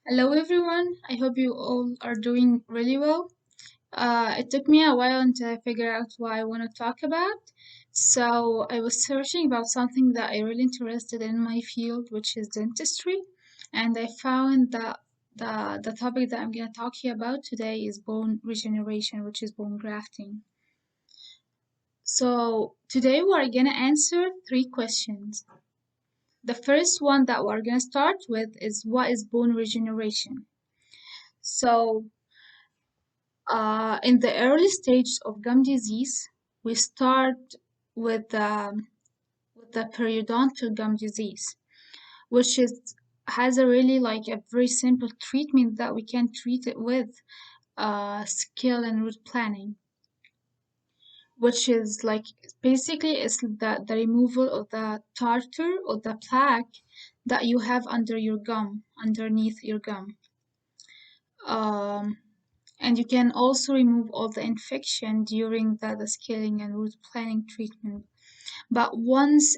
Hello everyone, I hope you all are doing really well. It took me a while to figure out what I want to talk about. So I was searching about something that I really interested in my field, which is dentistry, and I found that the topic that I'm gonna talk to you about today is bone regeneration, which is bone grafting. So today we are gonna answer three questions. The first one that we're gonna start with is what is bone regeneration? So in the early stages of gum disease, we start with the periodontal gum disease, which is has a really like a very simple treatment that we can treat it with skill and root planning, which is like basically it's the removal of the tartar or the plaque that you have under your gum, underneath your gum. Um, And you can also remove all the infection during the scaling and root planning treatment. But once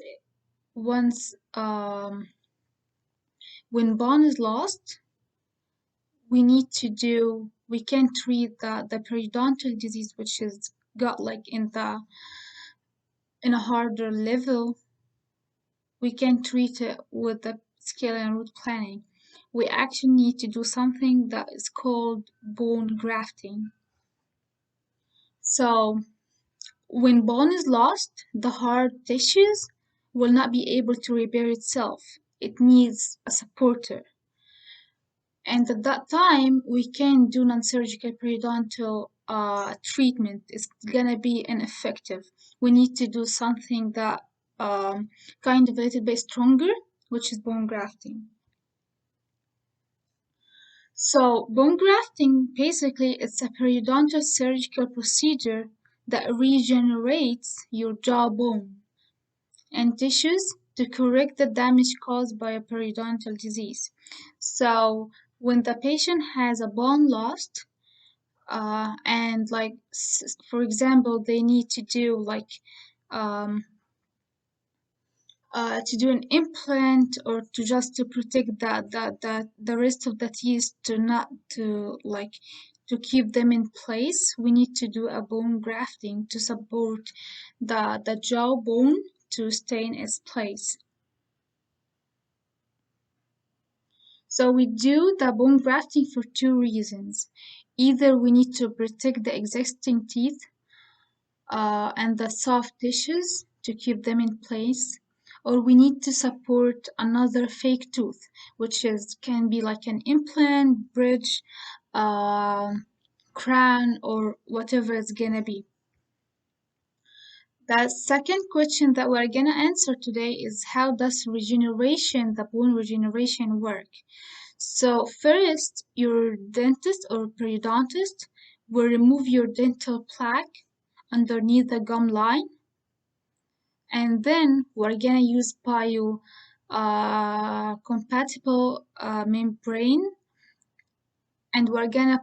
when bone is lost, we can treat the periodontal disease, which is got like in a harder level. We can treat it with the scale and root planning. We actually need to do something that is called bone grafting. So when bone is lost, the hard tissues will not be able to repair itself. It needs a supporter. And at that time, we can do non-surgical periodontal treatment. It's gonna be ineffective. We need to do something that kind of a little bit stronger, which is bone grafting. So bone grafting basically it's a periodontal surgical procedure that regenerates your jawbone and tissues to correct the damage caused by a periodontal disease. So when the patient has a bone lost, and like for example, they need um, to do an implant or to just to protect the rest of the teeth to not to like to keep them in place, we need to do a bone grafting to support the jawbone to stay in its place. So we do the bone grafting for two reasons. Either we need to protect the existing teeth and the soft tissues to keep them in place, or we need to support another fake tooth, which is can be like an implant, bridge, uh, crown, or whatever it's gonna be. The second question that we're gonna answer today is how does regeneration, the bone regeneration work? So first, your dentist or periodontist will remove your dental plaque underneath the gum line, and then we're gonna use bio compatible membrane, and we're gonna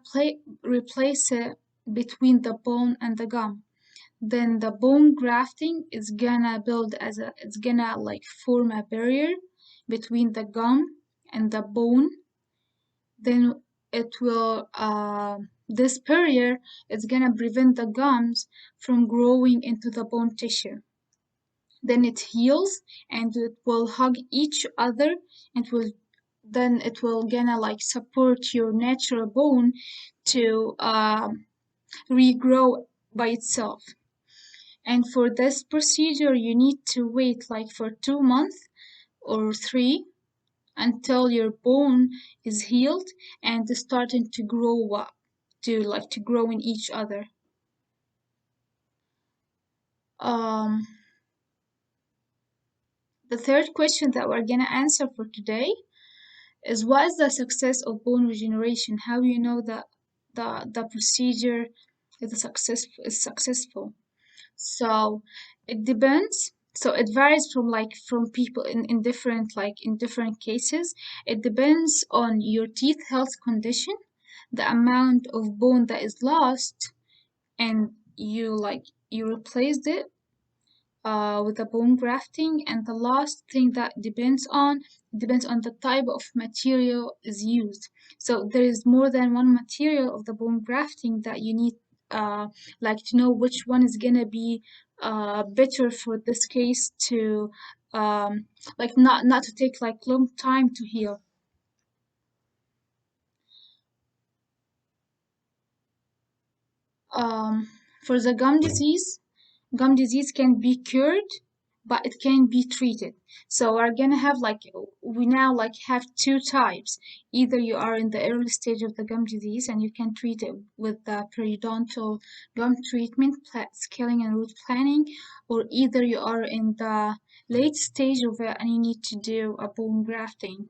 replace it between the bone and the gum. Then the bone grafting is gonna build it's gonna like form a barrier between the gum and the bone. Then it will this barrier is gonna prevent the gums from growing into the bone tissue. Then it heals and it will hug each other and it will gonna like support your natural bone to regrow by itself. And for this procedure, you need to wait like for 2 months or three until your bone is healed and is starting to grow up, to grow in each other. Um, the third question that we're gonna answer for today is what is the success of bone regeneration? How you know that the procedure is successful? So it depends. So it varies from people in different in different cases. It depends on your teeth health condition, the amount of bone that is lost, and you replaced it with a bone grafting. And the last thing that depends on depends on the type of material is used. So there is more than one material of the bone grafting that you need, like to know which one is gonna be better for this case to like not to take like long time to heal. For the gum disease can be cured, but it can be treated. So we're gonna have like we now like have two types. Either you are in the early stage of the gum disease and you can treat it with the periodontal gum treatment, scaling and root planning, or either you are in the late stage of it and you need to do a bone grafting.